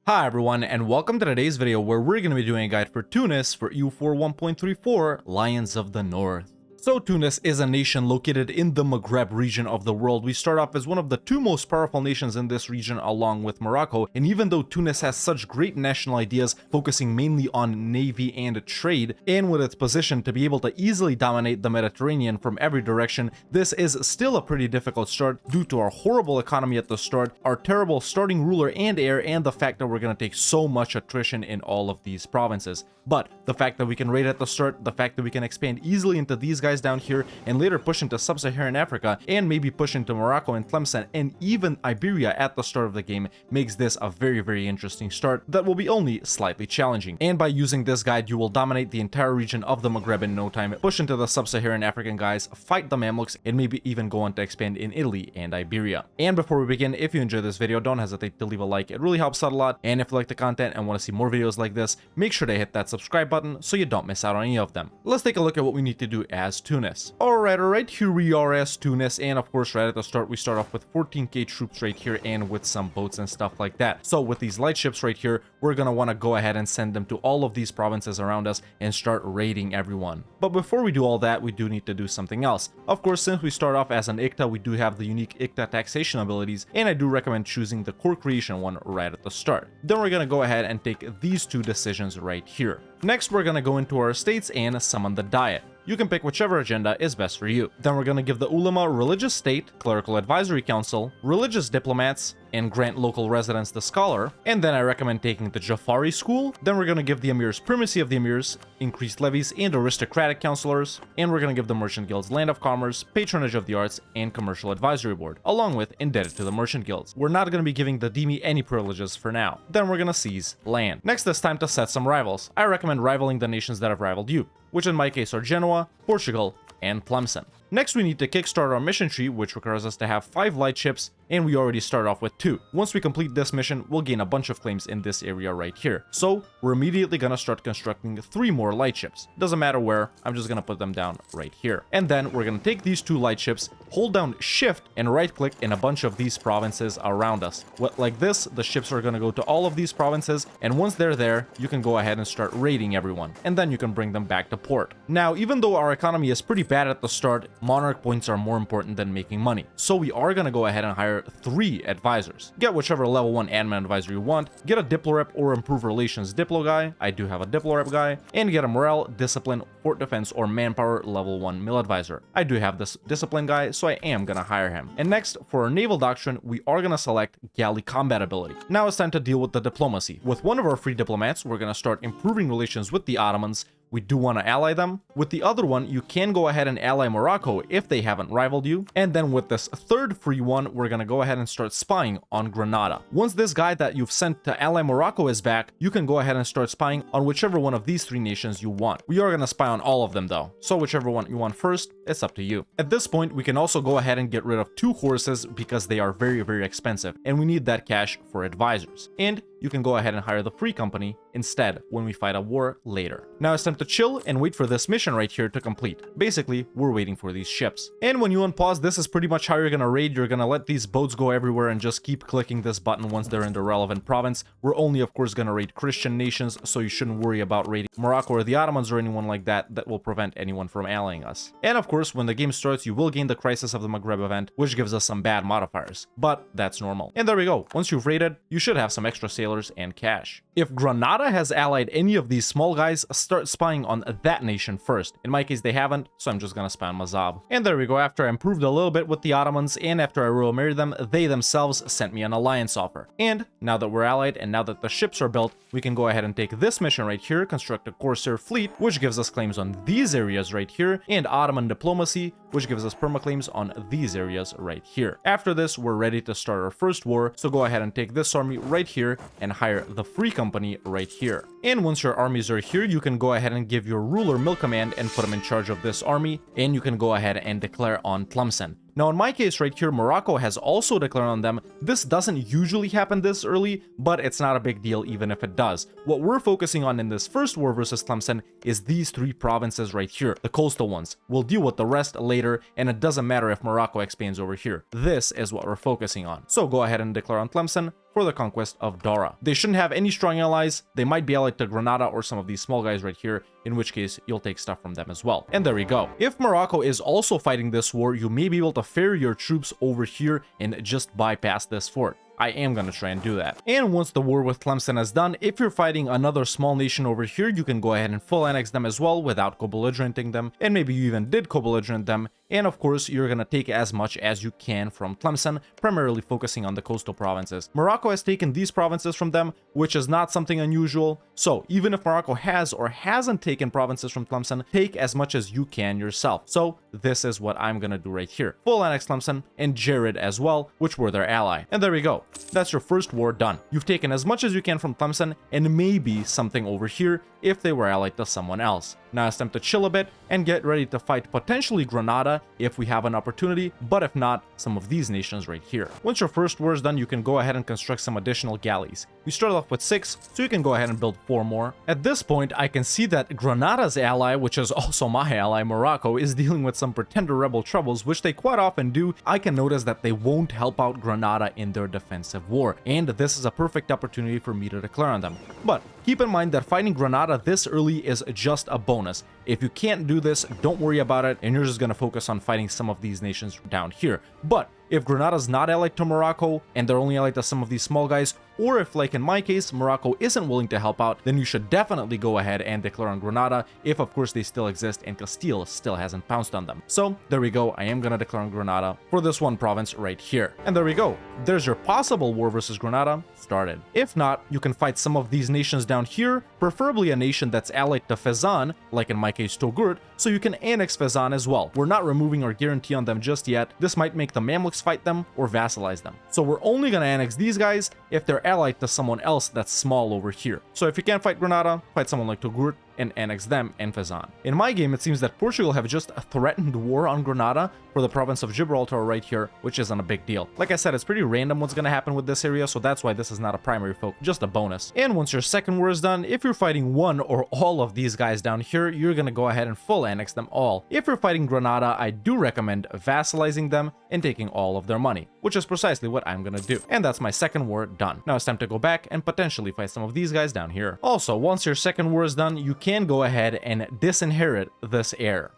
Hi everyone, and welcome to today's video where we're going to be doing a guide for Tunis for EU4 1.34 Lions of the North. So Tunis is a nation located in the Maghreb region of the world. We start off as one of the two most powerful nations in this region along with Morocco, and even though Tunis has such great national ideas focusing mainly on navy and trade, and with its position to be able to easily dominate the Mediterranean from every direction, this is still a pretty difficult start due to our horrible economy at the start, our terrible starting ruler and heir, and the fact that we're going to take so much attrition in all of these provinces. But the fact that we can raid at the start, the fact that we can expand easily into these guys down here and later push into sub-Saharan Africa and maybe push into Morocco and Tlemcen and even Iberia at the start of the game makes this a very interesting start that will be only slightly challenging. And by using this guide, you will dominate the entire region of the Maghreb in no time, push into the sub-Saharan African guys, fight the Mamluks, and maybe even go on to expand in Italy and Iberia. And before we begin, if you enjoyed this video, don't hesitate to leave a like. It really helps out a lot. And if you like the content and want to see more videos like this, make sure to hit that subscribe button so you don't miss out on any of them. Let's take a look at what we need to do as Tunis. Alright, here we are as Tunis, and of course right at the start we start off with 14k troops right here and with some boats and stuff like that. So with these light ships right here, we're gonna want to go ahead and send them to all of these provinces around us and start raiding everyone. But before we do all that, we do need to do something else. Of course, since we start off as an ICTA, we do have the unique ICTA taxation abilities, and I do recommend choosing the core creation one right at the start. Then we're gonna go ahead and take these two decisions right here. Next, we're gonna go into our estates and summon the Diet. You can pick whichever agenda is best for you. Then we're gonna give the Ulama Religious State, Clerical Advisory Council, Religious Diplomats, and grant local residents the Scholar. And then I recommend taking the Jafari School. Then we're gonna give the Emirs Primacy of the Emirs, increased levies, and aristocratic counselors. And we're gonna give the Merchant Guilds Land of Commerce, Patronage of the Arts, and Commercial Advisory Board, along with Indebted to the Merchant Guilds. We're not gonna be giving the Demi any privileges for now. Then we're gonna seize land. Next, it's time to set some rivals. I recommend rivaling the nations that have rivaled you, which in my case are Genoa, Portugal, and Tlemcen. Next, we need to kickstart our mission tree, which requires us to have 5 light ships, and we already start off with 2. Once we complete this mission, we'll gain a bunch of claims in this area right here. So we're immediately gonna start constructing 3 more light ships. Doesn't matter where, I'm just gonna put them down right here. And then we're gonna take these 2 light ships, hold down shift, and right click in a bunch of these provinces around us. Like this, the ships are gonna go to all of these provinces, and once they're there, you can go ahead and start raiding everyone, and then you can bring them back to port. Now, even though our economy is pretty bad at the start, monarch points are more important than making money. So we are gonna go ahead and hire 3 advisors. Get whichever level 1 admin advisor you want, get a Diplorep or Improve Relations Diplo guy, I do have a Diplorep guy, and get a Morale, Discipline, Fort Defense, or Manpower level 1 Mill advisor. I do have this Discipline guy, so I am gonna hire him. And next, for our Naval Doctrine, we are gonna select Galley Combat ability. Now it's time to deal with the diplomacy. With one of our free diplomats, we're gonna start improving relations with the Ottomans. We do want to ally them. With the other one, you can go ahead and ally Morocco if they haven't rivaled you. And then with this third free one, we're going to go ahead and start spying on Granada. Once this guy that you've sent to ally Morocco is back, you can go ahead and start spying on whichever one of these 3 nations you want. We are going to spy on all of them though, so whichever one you want first, it's up to you. At this point, we can also go ahead and get rid of 2 horses because they are very expensive, and we need that cash for advisors. And you can go ahead and hire the free company instead when we fight a war later. Now it's time to chill and wait for this mission right here to complete. Basically, we're waiting for these ships. And when you unpause, this is pretty much how you're gonna raid. You're gonna let these boats go everywhere and just keep clicking this button once they're in the relevant province. We're only, of course, gonna raid Christian nations, so you shouldn't worry about raiding Morocco or the Ottomans or anyone like that that will prevent anyone from allying us. And of course, when the game starts, you will gain the Crisis of the Maghreb event, which gives us some bad modifiers, but that's normal. And there we go. Once you've raided, you should have some extra sailors and cash. If Granada has allied any of these small guys, start spying on that nation first. In my case, they haven't, so I'm just gonna spy on Mazab. And there we go. After I improved a little bit with the Ottomans, and after I royal married them, they themselves sent me an alliance offer. And now that we're allied, and now that the ships are built, we can go ahead and take this mission right here, construct a Corsair fleet, which gives us claims on these areas right here, and Ottoman diplomacy, which gives us permaclaims on these areas right here. After this, we're ready to start our first war, so go ahead and take this army right here and hire the free company right here. And once your armies are here, you can go ahead and give your ruler Mill Command and put him in charge of this army, and you can go ahead and declare on Tlemcen. Now in my case right here, Morocco has also declared on them. This doesn't usually happen this early, but it's not a big deal even if it does. What we're focusing on in this first war versus Tlemcen is these 3 provinces right here, the coastal ones. We'll deal with the rest later, and it doesn't matter if Morocco expands over here. This is what we're focusing on. So go ahead and declare on Tlemcen, for the conquest of Dara. They shouldn't have any strong allies. They might be allied to Granada or some of these small guys right here, in which case you'll take stuff from them as well. And there we go. If Morocco is also fighting this war, you may be able to ferry your troops over here and just bypass this fort. I am going to try and do that. And once the war with Tlemcen is done, if you're fighting another small nation over here, you can go ahead and full annex them as well without co-belligerenting them. And maybe you even did co-belligerent them. And of course, you're going to take as much as you can from Tlemcen, primarily focusing on the coastal provinces. Morocco has taken these provinces from them, which is not something unusual. So even if Morocco has or hasn't taken provinces from Tlemcen, take as much as you can yourself. So this is what I'm going to do right here. Full annex Tlemcen and Jared as well, which were their ally. And there we go. That's your first war done. You've taken as much as you can from Tlemcen and maybe something over here if they were allied to someone else. Now it's time to chill a bit and get ready to fight potentially Granada if we have an opportunity, but if not, some of these nations right here. Once your first war is done, you can go ahead and construct some additional galleys. We started off with 6, so you can go ahead and build 4 more. At this point, I can see that Granada's ally, which is also my ally, Morocco, is dealing with some pretender rebel troubles, which they quite often do. I can notice that they won't help out Granada in their defensive war, and this is a perfect opportunity for me to declare on them. But keep in mind that fighting Granada this early is just a bonus. If you can't do this, don't worry about it, and you're just going to focus on fighting some of these nations down here. But if Granada's not allied to Morocco, and they're only allied to some of these small guys, or if, like in my case, Morocco isn't willing to help out, then you should definitely go ahead and declare on Granada, if of course they still exist and Castile still hasn't pounced on them. So there we go, I am gonna declare on Granada for this one province right here. And there we go, there's your possible war versus Granada started. If not, you can fight some of these nations down here, preferably a nation that's allied to Fezzan, like in my case Toghurt, so you can annex Fezzan as well. We're not removing our guarantee on them just yet. This might make the Mamluks fight them or vassalize them. So we're only gonna annex these guys if they're allied to someone else that's small over here. So if you can't fight Granada, fight someone like Toghurt and annex them and Fezzan. In my game, it seems that Portugal have just threatened war on Granada for the province of Gibraltar right here, which isn't a big deal. Like I said, it's pretty random what's gonna happen with this area, so that's why this is not a primary focus, just a bonus. And once your second war is done, if you're fighting one or all of these guys down here, you're gonna go ahead and full annex them all. If you're fighting Granada, I do recommend vassalizing them and taking all of their money, which is precisely what I'm gonna do. And that's my second war done. Now it's time to go back and potentially fight some of these guys down here. Also, once your second war is done, you can go ahead and disinherit this heir.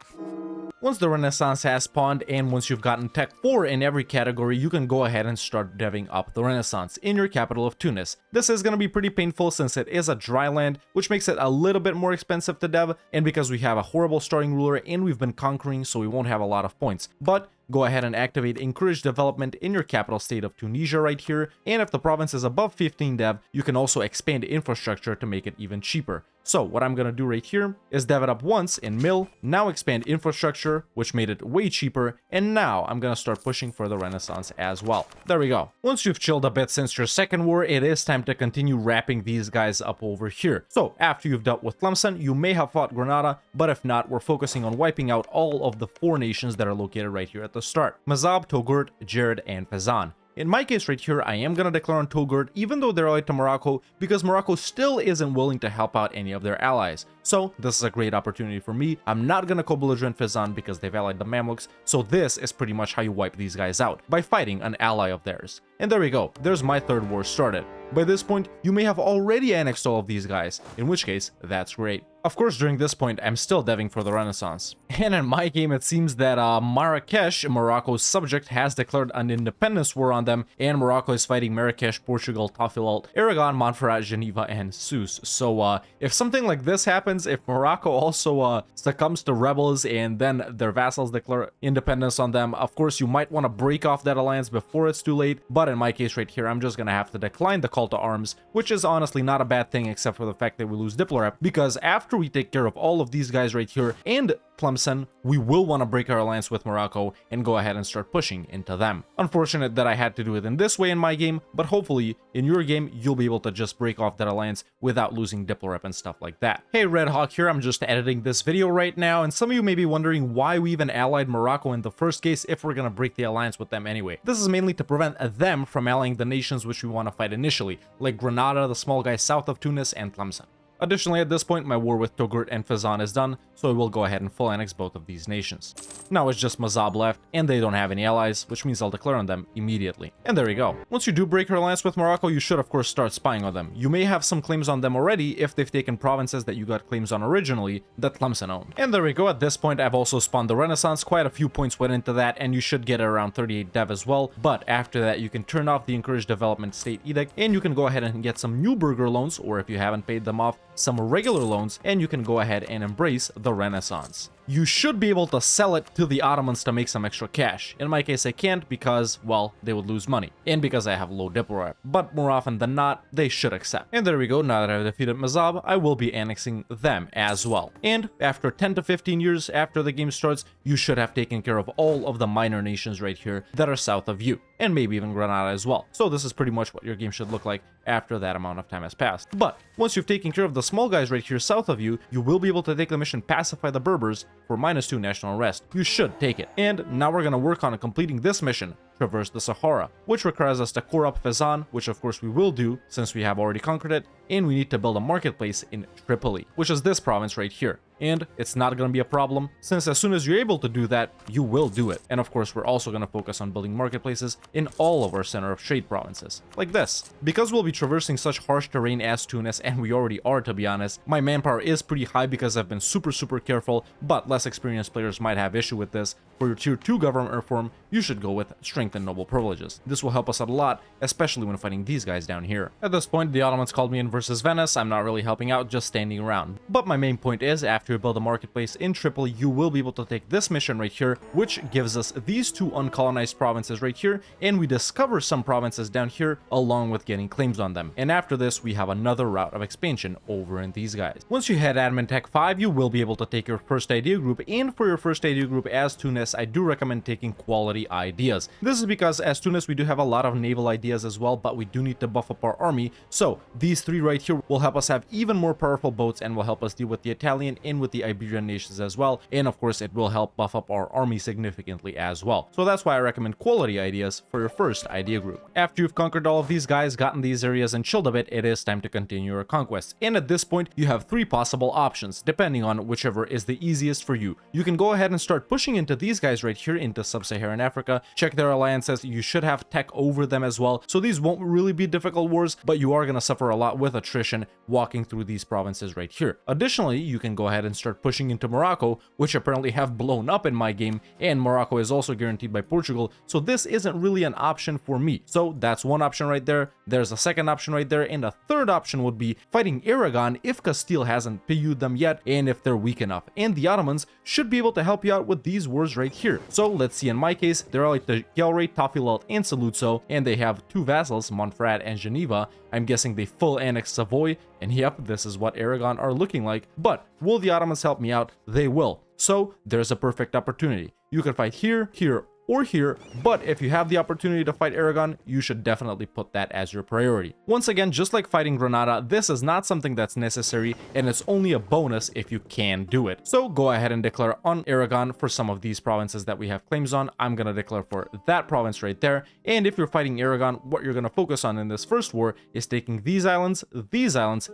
Once the Renaissance has spawned and once you've gotten Tech 4 in every category, you can go ahead and start deving up the Renaissance in your capital of Tunis. This is going to be pretty painful since it is a dry land, which makes it a little bit more expensive to dev, and because we have a horrible starting ruler and we've been conquering, so we won't have a lot of points. But go ahead and activate Encourage Development in your capital state of Tunisia right here, and if the province is above 15 dev, you can also expand infrastructure to make it even cheaper. So what I'm gonna do right here is dev it up once in Mill, now expand infrastructure, which made it way cheaper, and now I'm gonna start pushing for the Renaissance as well. There we go. Once you've chilled a bit since your second war, it is time to continue wrapping these guys up over here. So after you've dealt with Tlemcen, you may have fought Granada, but if not, we're focusing on wiping out all of the 4 nations that are located right here at the start: Mazab, Toghurt, Jared, and Fezzan. In my case right here, I am going to declare on Toghurt, even though they're allied to Morocco, because Morocco still isn't willing to help out any of their allies. So this is a great opportunity for me. I'm not going to co-belligerent Fezzan because they've allied the Mamluks, so this is pretty much how you wipe these guys out, by fighting an ally of theirs. And there we go, there's my third war started. By this point, you may have already annexed all of these guys, in which case, that's great. Of course, during this point, I'm still deving for the Renaissance. And in my game, it seems that Marrakesh, Morocco's subject, has declared an independence war on them, and Morocco is fighting Marrakesh, Portugal, Tafilalt, Aragon, Montferrat, Geneva, and Sousse. So if something like this happens, if Morocco also succumbs to rebels and then their vassals declare independence on them, of course, you might want to break off that alliance before it's too late. But in my case right here, I'm just going to have to decline the call to arms, which is honestly not a bad thing except for the fact that we lose Diplorep, because after we take care of all of these guys right here and Tlemcen, we will want to break our alliance with Morocco and go ahead and start pushing into them. Unfortunate that I had to do it in this way in my game, but hopefully in your game you'll be able to just break off that alliance without losing Diplorep and stuff like that. Hey, Red Hawk here, I'm just editing this video right now, and some of you may be wondering why we even allied Morocco in the first case if we're gonna break the alliance with them anyway. This is mainly to prevent them from allying the nations which we want to fight initially, like Granada, the small guys south of Tunis, and Tlemcen. Additionally, at this point, my war with Togut and Fezzan is done, so I will go ahead and full annex both of these nations. Now it's just Mazab left, and they don't have any allies, which means I'll declare on them immediately. And there we go. Once you do break your alliance with Morocco, you should of course start spying on them. You may have some claims on them already if they've taken provinces that you got claims on originally that Tlemcen owned. And there we go. At this point, I've also spawned the Renaissance. Quite a few points went into that, and you should get around 38 dev as well. But after that, you can turn off the Encourage Development State Edict, and you can go ahead and get some new burger loans, or if you haven't paid them off, some regular loans, and you can go ahead and embrace the Renaissance. You should be able to sell it to the Ottomans to make some extra cash. In my case, I can't because, well, they would lose money, and because I have low Diplo rep. But more often than not, they should accept. And there we go. Now that I've defeated Mazab, I will be annexing them as well. And after 10 to 15 years after the game starts, you should have taken care of all of the minor nations right here that are south of you, and maybe even Granada as well. So this is pretty much what your game should look like after that amount of time has passed. But once you've taken care of the small guys right here south of you, you will be able to take the mission Pacify the Berbers for -2 national arrest. You should take it. And now we're going to work on completing this mission, Traverse the Sahara, which requires us to core up Fezzan, which of course we will do since we have already conquered it, and we need to build a marketplace in Tripoli, which is this province right here. And it's not going to be a problem, since as soon as you're able to do that, you will do it. And of course, we're also going to focus on building marketplaces in all of our center of trade provinces, like this. Because we'll be traversing such harsh terrain as Tunis, and we already are to be honest, my manpower is pretty high because I've been super careful, but less experienced players might have issue with this. For your tier 2 government reform, you should go with strength and noble privileges. This will help us out a lot, especially when fighting these guys down here. At this point, the Ottomans called me in versus Venice. I'm not really helping out, just standing around. But my main point is, after you build a marketplace in Tripoli, you will be able to take this mission right here, which gives us these 2 uncolonized provinces right here, and we discover some provinces down here along with getting claims on them. And after this, we have another route of expansion over in these guys. Once you hit Admin Tech 5, you will be able to take your first idea group, and for your first idea group as Tunis, I do recommend taking quality ideas. This is because as Tunis, we do have a lot of naval ideas as well, but we do need to buff up our army. So these 3 right here will help us have even more powerful boats and will help us deal with the Italian and with the Iberian nations as well. And of course, it will help buff up our army significantly as well. So that's why I recommend quality ideas for your first idea group. After you've conquered all of these guys, gotten these areas and chilled a bit, it is time to continue your conquests. And at this point, you have 3 possible options, depending on whichever is the easiest for you. You can go ahead and start pushing into these guys right here into Sub-Saharan Africa, check their alliances. You should have tech over them as well, so these won't really be difficult wars, but you are going to suffer a lot with attrition walking through these provinces right here. Additionally, you can go ahead and start pushing into Morocco, which apparently have blown up in my game, and Morocco is also guaranteed by Portugal, so this isn't really an option for me. So that's one option right there. There's a second option right there, and a third option would be fighting Aragon if Castile hasn't PU'd them yet, and if they're weak enough. And the Ottomans should be able to help you out with these wars right here. So let's see, in my case, they're allied to Gyalray, Tafilalt, and Saluzzo, and they have 2 vassals, Montferrat and Geneva. I'm guessing they full annex Savoy, and yep, this is what Aragon are looking like. But will the Ottomans help me out? They will. So there's a perfect opportunity. You can fight here, here, or here, but if you have the opportunity to fight Aragon, you should definitely put that as your priority. Once again, just like fighting Granada, this is not something that's necessary, and it's only a bonus if you can do it. So go ahead and declare on Aragon for some of these provinces that we have claims on. I'm gonna declare for that province right there, and if you're fighting Aragon, what you're gonna focus on in this first war is taking these islands,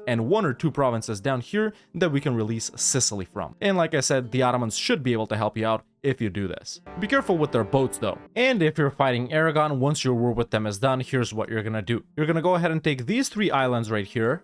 and 1 or 2 provinces down here that we can release Sicily from. And like I said, the Ottomans should be able to help you out if you do this. Be careful with their boats though. And if you're fighting Aragon, once your war with them is done, here's what you're gonna do. You're gonna go ahead and take these 3 islands right here,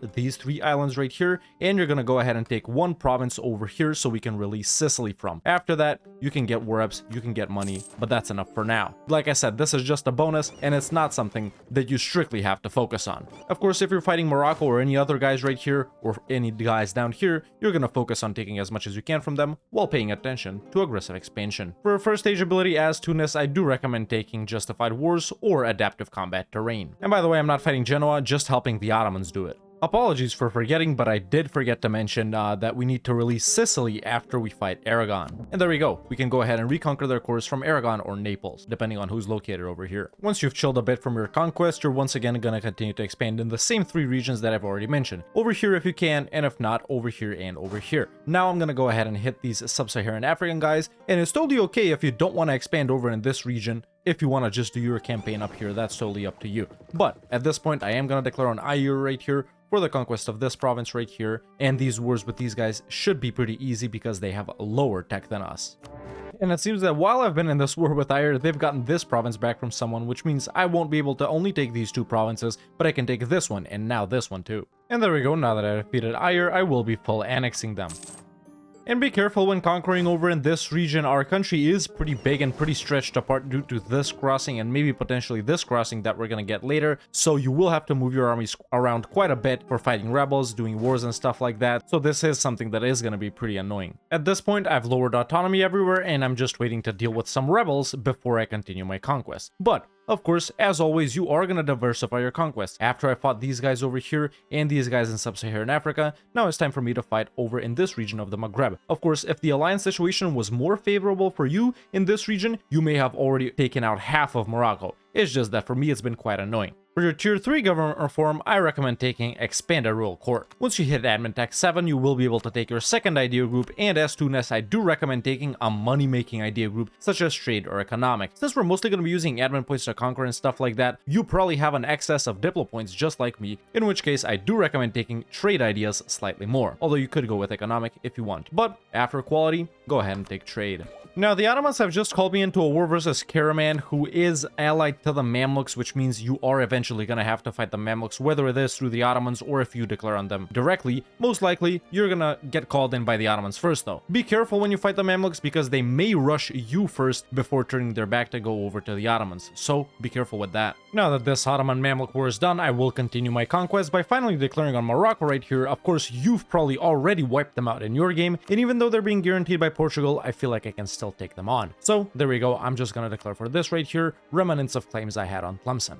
and you're gonna go ahead and take 1 province over here so we can release Sicily from. After that, you can get war reps, you can get money, but that's enough for now. Like I said, this is just a bonus, and it's not something that you strictly have to focus on. Of course, if you're fighting Morocco or any other guys right here, or any guys down here, you're gonna focus on taking as much as you can from them while paying attention to aggressive expansion. For a first stage ability as Tunis, I do recommend taking Justified Wars or Adaptive Combat Terrain. And by the way, I'm not fighting Genoa, just helping the Ottomans do it. Apologies for forgetting, but I did forget to mention that we need to release Sicily after we fight Aragon. And there we go. We can go ahead and reconquer their cores from Aragon or Naples, depending on who's located over here. Once you've chilled a bit from your conquest, you're once again going to continue to expand in the same 3 regions that I've already mentioned. Over here if you can, and if not, over here and over here. Now I'm going to go ahead and hit these Sub-Saharan African guys, and it's totally okay if you don't want to expand over in this region. if you want to just do your campaign up here, that's totally up to you. But at this point, I am going to declare on Ayur right here for the conquest of this province right here, and these wars with these guys should be pretty easy because they have a lower tech than us. And it seems that while I've been in this war with Ayur, they've gotten this province back from someone, which means I won't be able to only take these two provinces, but I can take this one, and now this one too. And there we go, now that I defeated Ayur, I will be full annexing them. And be careful when conquering over in this region. Our country is pretty big and pretty stretched apart due to this crossing and maybe potentially this crossing that we're gonna get later. So you will have to move your armies around quite a bit for fighting rebels, doing wars and stuff like that. So this is something that is gonna be pretty annoying. At this point, I've lowered autonomy everywhere and I'm just waiting to deal with some rebels before I continue my conquest. But of course, as always, you are going to diversify your conquest. After I fought these guys over here and these guys in sub-Saharan Africa, now it's time for me to fight over in this region of the Maghreb. Of course, if the alliance situation was more favorable for you in this region, you may have already taken out half of Morocco. It's just that for me, it's been quite annoying. For your tier 3 government reform, I recommend taking Expanded Royal Court. Once you hit Admin Tech 7, you will be able to take your second idea group, and as Tunis, I do recommend taking a money-making idea group such as trade or economic. Since we're mostly going to be using admin points to conquer and stuff like that, you probably have an excess of diplo points just like me, in which case I do recommend taking trade ideas slightly more, although you could go with economic if you want. But after quality, go ahead and take trade. Now, the Ottomans have just called me into a war versus Karaman, who is allied to the Mamluks, which means you are eventually going to have to fight the Mamluks, whether it is through the Ottomans or if you declare on them directly. Most likely, you're going to get called in by the Ottomans first, though. Be careful when you fight the Mamluks because they may rush you first before turning their back to go over to the Ottomans, so be careful with that. Now that this Ottoman-Mamluk war is done, I will continue my conquest by finally declaring on Morocco right here. Of course, you've probably already wiped them out in your game, and even though they're being guaranteed by Portugal, I feel like I can still take them on. So there we go, I'm just gonna declare for this right here, remnants of claims I had on Tlemcen.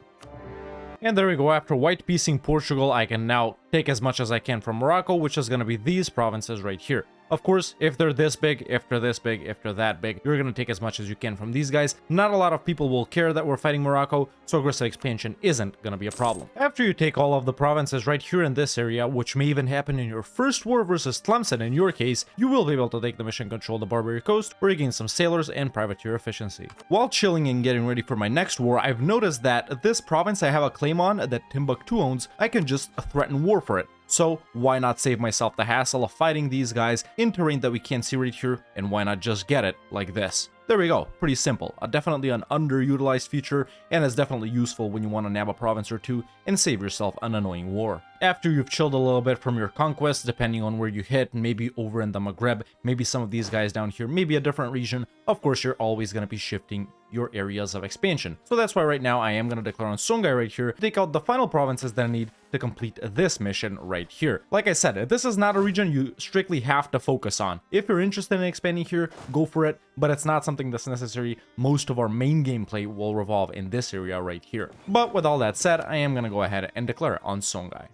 And there we go, after white piecing Portugal, I can now take as much as I can from Morocco, which is gonna be these provinces right here. Of course, if they're this big, if they're this big, if they're that big, you're going to take as much as you can from these guys. Not a lot of people will care that we're fighting Morocco, so aggressive expansion isn't going to be a problem. After you take all of the provinces right here in this area, which may even happen in your first war versus Tlemcen in your case, you will be able to take the mission control the Barbary Coast, where you gain some sailors and privateer efficiency. While chilling and getting ready for my next war, I've noticed that this province I have a claim on that Timbuktu owns, I can just threaten war for it. So why not save myself the hassle of fighting these guys in terrain that we can't see right here, and why not just get it like this? There we go, pretty simple. Definitely an underutilized feature, and is definitely useful when you want to nab a province or two and save yourself an annoying war. After you've chilled a little bit from your conquest, depending on where you hit, maybe over in the Maghreb, maybe some of these guys down here, maybe a different region, of course you're always going to be shifting your areas of expansion. So that's why right now I am going to declare on Songhai right here to take out the final provinces that I need to complete this mission right here. Like I said, this is not a region you strictly have to focus on. If you're interested in expanding here, go for it, but it's not something that's necessary. Most of our main gameplay will revolve in this area right here. But with all that said, I am going to go ahead and declare on Songhai.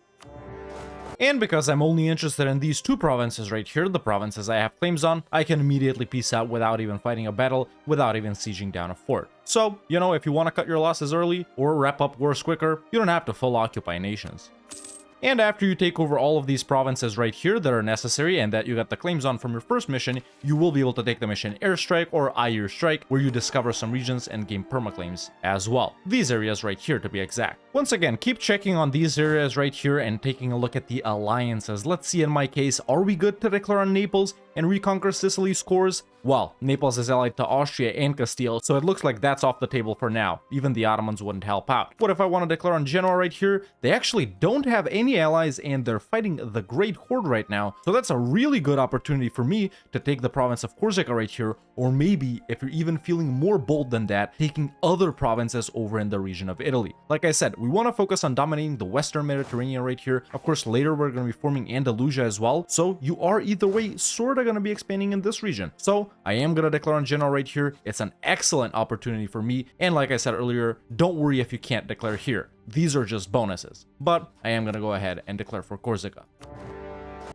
And because I'm only interested in these two provinces right here, the provinces I have claims on, I can immediately peace out without even fighting a battle, without even sieging down a fort. So, you know, if you want to cut your losses early or wrap up wars quicker, you don't have to full occupy nations. And after you take over all of these provinces right here that are necessary and that you got the claims on from your first mission, you will be able to take the mission Airstrike or Ayur Strike, where you discover some regions and gain permaclaims as well. These areas right here to be exact. Once again, keep checking on these areas right here and taking a look at the alliances. Let's see in my case, are we good to declare on Naples and reconquer Sicily's cores? Well, Naples is allied to Austria and Castile, so it looks like that's off the table for now. Even the Ottomans wouldn't help out. What if I want to declare on Genoa right here? They actually don't have any allies and they're fighting the Great Horde right now, so that's a really good opportunity for me to take the province of Corsica right here, or maybe, if you're even feeling more bold than that, taking other provinces over in the region of Italy. Like I said, we want to focus on dominating the Western Mediterranean right here. Of course, later we're going to be forming Andalusia as well, so you are either way sort of going to be expanding in this region. So I am going to declare on Genoa right here. It's an excellent opportunity for me, and like I said earlier, don't worry if you can't declare here. These are just bonuses, but I am going to go ahead and declare for Corsica.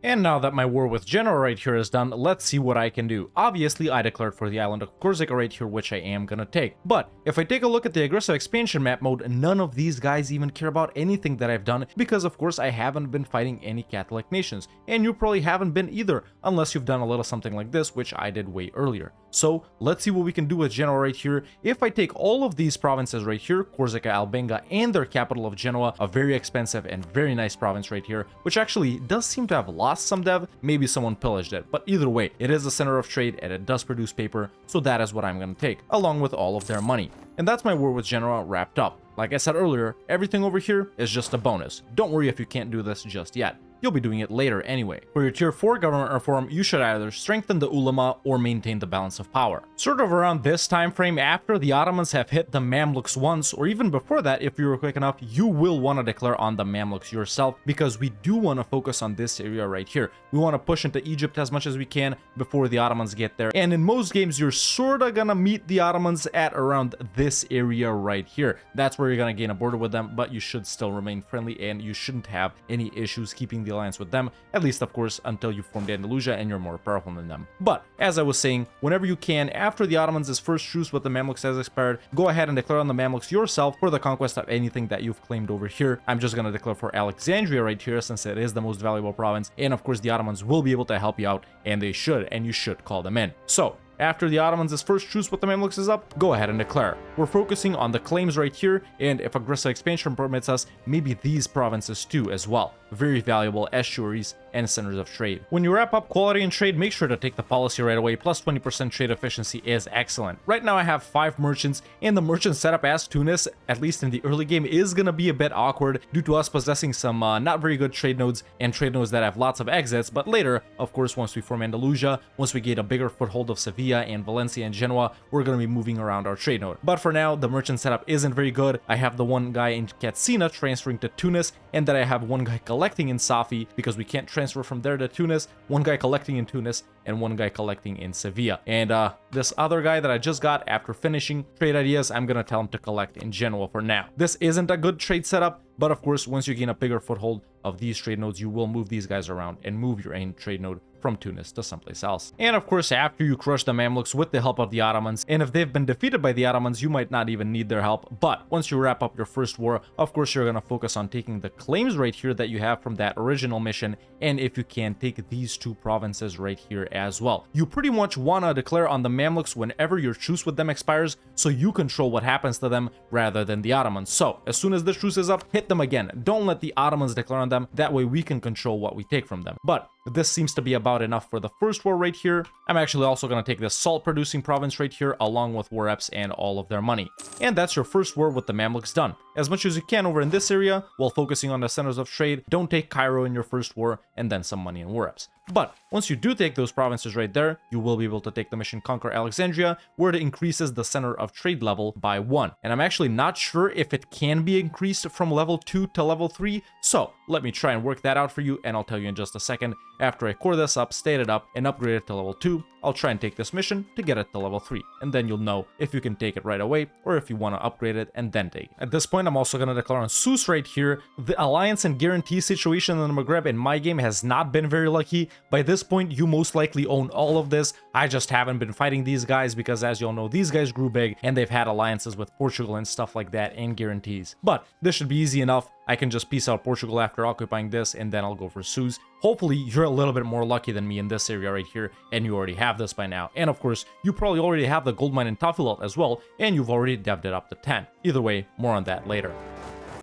And now that my war with Genoa right here is done, let's see what I can do. Obviously, I declared for the island of Corsica right here, which I am gonna take. But if I take a look at the aggressive expansion map mode, none of these guys even care about anything that I've done, because of course I haven't been fighting any Catholic nations. And you probably haven't been either, unless you've done a little something like this, which I did way earlier. So let's see what we can do with Genoa right here. If I take all of these provinces right here, Corsica, Albenga, and their capital of Genoa, a very expensive and very nice province right here, which actually does seem to have lost some dev, maybe someone pillaged it, but either way, it is a center of trade and it does produce paper, so that is what I'm going to take, along with all of their money. And that's my war with Genoa wrapped up. Like I said earlier, everything over here is just a bonus. Don't worry if you can't do this just yet. You'll be doing it later anyway. For your tier 4 government reform, you should either strengthen the ulama or maintain the balance of power. Sort of around this time frame, after the Ottomans have hit the Mamluks once, or even before that if you were quick enough, you will want to declare on the Mamluks yourself, because we do want to focus on this area right here. We want to push into Egypt as much as we can before the Ottomans get there, and in most games you're sorta gonna meet the Ottomans at around this area right here. That's where you're gonna gain a border with them, but you should still remain friendly and you shouldn't have any issues keeping the alliance with them, at least of course until you formed Andalusia and you're more powerful than them. But as I was saying, whenever you can, after the Ottomans' first truce with the Mamluks has expired, go ahead and declare on the Mamluks yourself for the conquest of anything that you've claimed over here. I'm just gonna declare for Alexandria right here since it is the most valuable province, and of course the Ottomans will be able to help you out, and they should, and you should call them in. So after the Ottomans' first truce with the Mamluks is up, go ahead and declare. We're focusing on the claims right here, and if aggressive expansion permits us, maybe these provinces too as well. Very valuable estuaries and centers of trade. When you wrap up quality and trade, make sure to take the policy right away. Plus 20% trade efficiency is excellent. Right now I have 5 merchants, and the merchant setup as Tunis, at least in the early game, is gonna be a bit awkward due to us possessing some not very good trade nodes and trade nodes that have lots of exits. But later, of course, once we form Andalusia, once we get a bigger foothold of Sevilla and Valencia and Genoa, we're gonna be moving around our trade node. But for now, the merchant setup isn't very good. I have the one guy in Katsina transferring to Tunis, and then I have one guy collecting in Safi because we can't transfer from there to Tunis, one guy collecting in Tunis, and one guy collecting in Sevilla. And this other guy that I just got after finishing trade ideas, I'm gonna tell him to collect in Genoa for now. This isn't a good trade setup, but of course, once you gain a bigger foothold of these trade nodes, you will move these guys around and move your main trade node from Tunis to someplace else. And of course, after you crush the Mamluks with the help of the Ottomans, and if they've been defeated by the Ottomans, you might not even need their help. But once you wrap up your first war, of course, you're gonna focus on taking the claims right here that you have from that original mission, and if you can, take these 2 provinces right here as well. You pretty much wanna declare on the Mamluks whenever your truce with them expires, so you control what happens to them rather than the Ottomans. So as soon as this truce is up, hit them again. Don't let the Ottomans declare on them, that way we can control what we take from them. But this seems to be about enough for the first war right here. I'm actually also going to take this salt producing province right here along with war reps and all of their money. And that's your first war with the Mamluks done. As much as you can over in this area while focusing on the centers of trade. Don't take Cairo in your first war, and then some money in war reps. But once you do take those provinces right there, you will be able to take the mission Conquer Alexandria, where it increases the center of trade level by 1. And I'm actually not sure if it can be increased from level 2 to level 3, so let me try and work that out for you, and I'll tell you in just a second. After I core this up, state it up, and upgrade it to level 2, I'll try and take this mission to get it to level 3, and then you'll know if you can take it right away, or if you want to upgrade it and then take it. At this point, I'm also going to declare on Sus right here. The alliance and guarantee situation in the Maghreb in my game has not been very lucky. By this point, you most likely own all of this. I just haven't been fighting these guys because, as you'll know, these guys grew big, and they've had alliances with Portugal and stuff like that, and guarantees. But this should be easy enough. I can just peace out Portugal after occupying this, and then I'll go for Sus. Hopefully, you're a little bit more lucky than me in this area right here, and you already have this by now. And of course, you probably already have the gold mine in Tafilat as well, and you've already devved it up to 10. Either way, more on that later.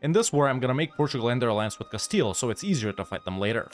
In this war, I'm gonna make Portugal end their alliance with Castile, so it's easier to fight them later.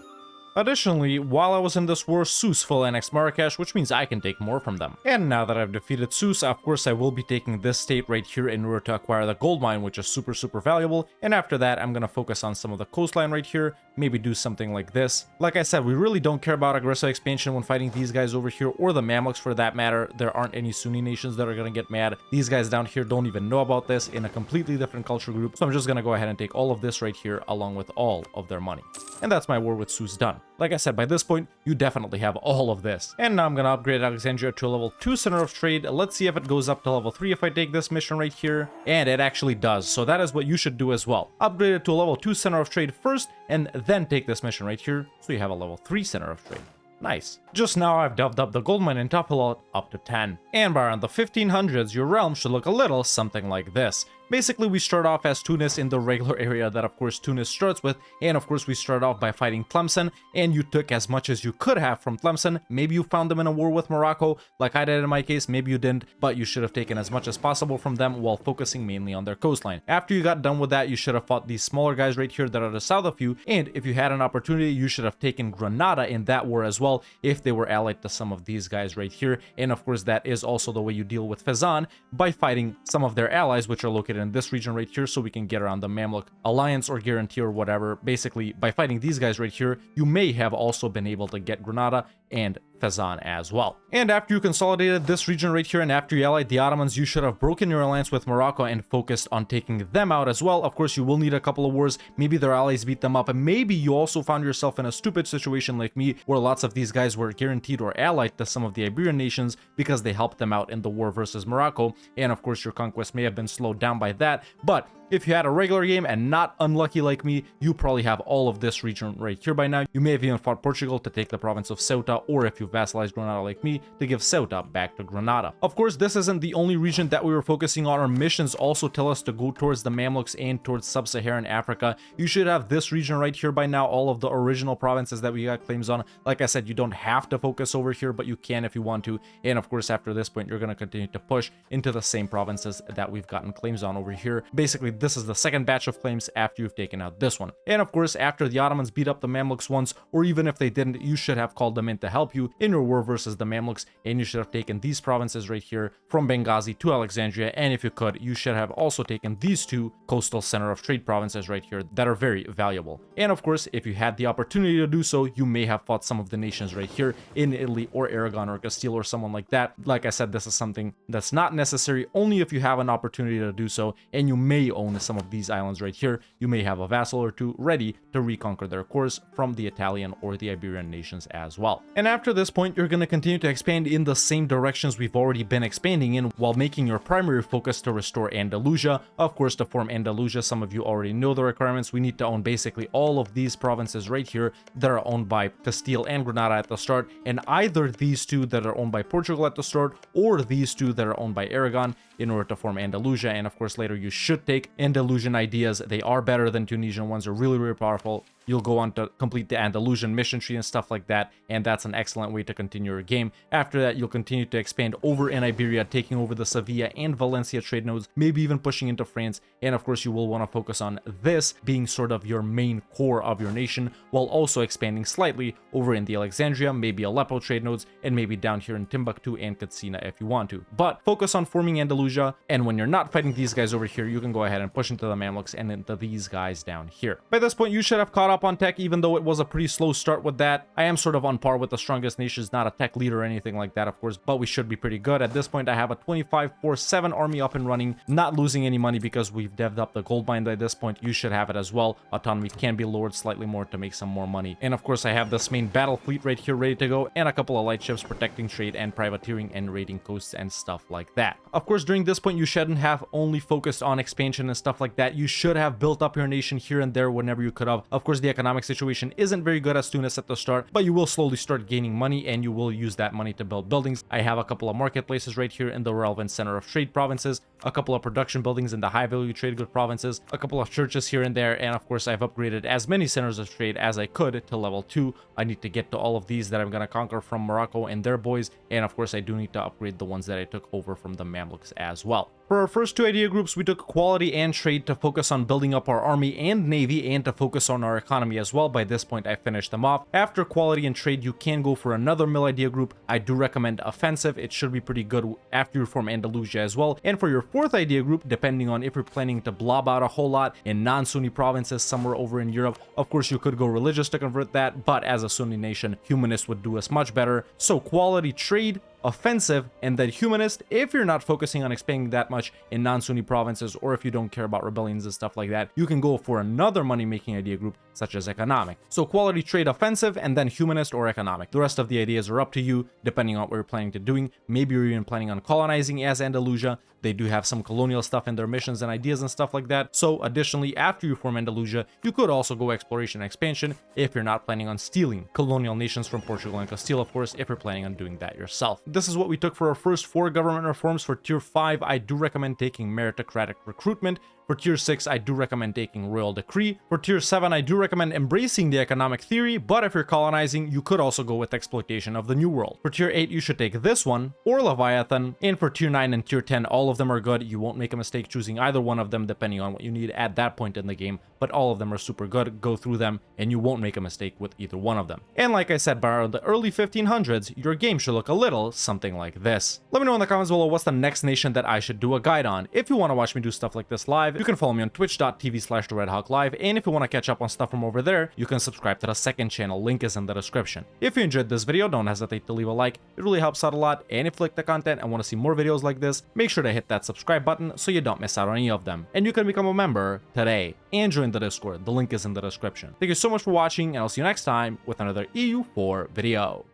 Additionally, while I was in this war, Sus full annexed Marrakesh, which means I can take more from them. And now that I've defeated Sus, of course I will be taking this state right here in order to acquire the gold mine, which is super valuable. And after that, I'm gonna focus on some of the coastline right here, maybe do something like this. Like I said, we really don't care about aggressive expansion when fighting these guys over here, or the Mamluks for that matter. There aren't any Sunni nations that are gonna get mad. These guys down here don't even know about this, in a completely different culture group. So I'm just gonna go ahead and take all of this right here along with all of their money. And that's my war with Sus done. Like I said, by this point, you definitely have all of this. And now I'm going to upgrade Alexandria to a level 2 center of trade. Let's see if it goes up to level 3 if I take this mission right here. And it actually does. So that is what you should do as well. Upgrade it to a level 2 center of trade first, and then take this mission right here. So you have a level 3 center of trade. Nice. Just now I've delved up the gold mine in Tapilot up to 10. And by around the 1500s, your realm should look a little something like this. Basically, we start off as Tunis in the regular area that, of course, Tunis starts with, and of course, we start off by fighting Tlemcen, and you took as much as you could have from Tlemcen. Maybe you found them in a war with Morocco, like I did in my case, maybe you didn't, but you should have taken as much as possible from them while focusing mainly on their coastline. After you got done with that, you should have fought these smaller guys right here that are to the south of you, and if you had an opportunity, you should have taken Granada in that war as well, if they were allied to some of these guys right here, and of course, that is also the way you deal with Fezzan, by fighting some of their allies, which are located in this region right here, so we can get around the Mamluk alliance or guarantee or whatever. Basically, by fighting these guys right here, you may have also been able to get Granada and Fezzan as well. And after you consolidated this region right here and after you allied the Ottomans, you should have broken your alliance with Morocco and focused on taking them out as well. Of course, you will need a couple of wars. Maybe their allies beat them up, and maybe you also found yourself in a stupid situation like me, where lots of these guys were guaranteed or allied to some of the Iberian nations because they helped them out in the war versus Morocco. And of course, your conquest may have been slowed down by that, but if you had a regular game and not unlucky like me, you probably have all of this region right here by now. You may have even fought Portugal to take the province of Ceuta, or if you vassalized Granada like me, to give Ceuta back to Granada. Of course, this isn't the only region that we were focusing on. Our missions also tell us to go towards the Mamluks and towards sub-Saharan Africa. You should have this region right here by now, all of the original provinces that we got claims on. Like I said, you don't have to focus over here, but you can if you want to. And of course, after this point, you're going to continue to push into the same provinces that we've gotten claims on over here. Basically, this is the second batch of claims after you've taken out this one. And of course, after the Ottomans beat up the Mamluks once, or even if they didn't, you should have called them in to help you in your war versus the Mamluks, and you should have taken these provinces right here from Benghazi to Alexandria. And if you could, you should have also taken these two coastal center of trade provinces right here that are very valuable. And of course, if you had the opportunity to do so, you may have fought some of the nations right here in Italy or Aragon or Castile or someone like that. Like I said, this is something that's not necessary, only if you have an opportunity to do so, and you may own some of these islands right here. You may have a vassal or two ready to reconquer their cores from the Italian or the Iberian nations as well. And after this point, you're going to continue to expand in the same directions we've already been expanding in, while making your primary focus to restore Andalusia. Of course, to form Andalusia, some of you already know the requirements. We need to own basically all of these provinces right here that are owned by Castile and Granada at the start, and either these two that are owned by Portugal at the start, or these two that are owned by Aragon, in order to form Andalusia. And of course, later you should take Andalusian ideas. They are better than Tunisian ones. They're really, really powerful. You'll go on to complete the Andalusian mission tree and stuff like that, and that's an excellent way to continue your game. After that, you'll continue to expand over in Iberia, taking over the Sevilla and Valencia trade nodes, maybe even pushing into France. And of course, you will want to focus on this being sort of your main core of your nation, while also expanding slightly over in the Alexandria, maybe Aleppo trade nodes, and maybe down here in Timbuktu and Katsina if you want to. But focus on forming Andalusia, and when you're not fighting these guys over here, you can go ahead and push into the Mamluks and into these guys down here. By this point, you should have caught up on tech, even though it was a pretty slow start with that. I am sort of on par with the strongest nations, not a tech leader or anything like that, of course, but we should be pretty good. At this point, I have a 25-4-7 army up and running, not losing any money because we've devved up the gold mine. By this point, you should have it as well. Autonomy can be lowered slightly more to make some more money. And of course, I have this main battle fleet right here ready to go, and a couple of light ships protecting trade and privateering and raiding coasts and stuff like that. Of course, during this point, you shouldn't have only focused on expansion and stuff like that. You should have built up your nation here and there whenever you could have. Of course, the economic situation isn't very good as Tunis at the start, but you will slowly start gaining money, and you will use that money to build buildings. I have a couple of marketplaces right here in the relevant center of trade provinces, a couple of production buildings in the high value trade good provinces, a couple of churches here and there, and of course I've upgraded as many centers of trade as I could to level 2. I need to get to all of these that I'm going to conquer from Morocco and their boys, and of course I do need to upgrade the ones that I took over from the Mamluks as well. For our first two idea groups, we took quality and trade to focus on building up our army and navy, and to focus on our economy as well. By this point, I finished them off. After quality and trade, you can go for another mill idea group. I do recommend offensive. It should be pretty good after you form Andalusia as well. And for your fourth idea group, depending on if you're planning to blob out a whole lot in non-Sunni provinces somewhere over in Europe, of course you could go religious to convert that, but as a Sunni nation, humanist would do us much better. So quality trade offensive, and then humanist if you're not focusing on expanding that much in non-Sunni provinces, or if you don't care about rebellions and stuff like that. You can go for another money-making idea group such as economic. So quality trade offensive and then humanist or economic. The rest of the ideas are up to you depending on what you're planning to doing. Maybe you're even planning on colonizing as Andalusia. They do have some colonial stuff in their missions and ideas and stuff like that. So additionally, after you form Andalusia, you could also go exploration and expansion if you're not planning on stealing colonial nations from Portugal and Castile, of course, if you're planning on doing that yourself. This is what we took for our first 4 government reforms. For tier 5, I do recommend taking meritocratic recruitment. For tier 6, I do recommend taking royal decree. For tier 7, I do recommend embracing the economic theory, but if you're colonizing, you could also go with exploitation of the new world. For tier 8, you should take this one or Leviathan. And for tier 9 and tier 10, all of them are good. You won't make a mistake choosing either one of them depending on what you need at that point in the game, but all of them are super good. Go through them and you won't make a mistake with either one of them. And like I said, by around the early 1500s, your game should look a little something like this. Let me know in the comments below what's the next nation that I should do a guide on. If you want to watch me do stuff like this live, you can follow me on twitch.tv/TheRedHawkLive, and if you want to catch up on stuff from over there, you can subscribe to the second channel, link is in the description. If you enjoyed this video, don't hesitate to leave a like, it really helps out a lot, and if you like the content and want to see more videos like this, make sure to hit that subscribe button so you don't miss out on any of them. And you can become a member today and join the Discord, the link is in the description. Thank you so much for watching, and I'll see you next time with another EU4 video.